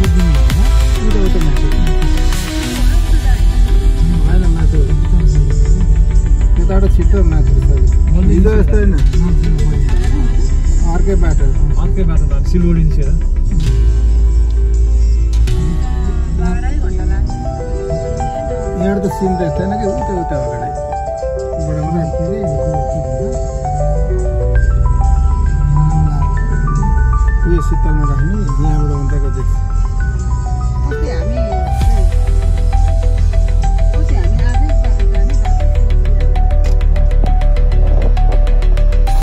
उता माथि होइन माथि यताबाट छिटो माथि हिजो यस्तो होइन अर्कै बाटो सिलगढी निस्केर यहाँ त सिन रहेछ कि उता उता अगाडि उयो शीतलमा राख्ने यहाँबाट उताको देख्छ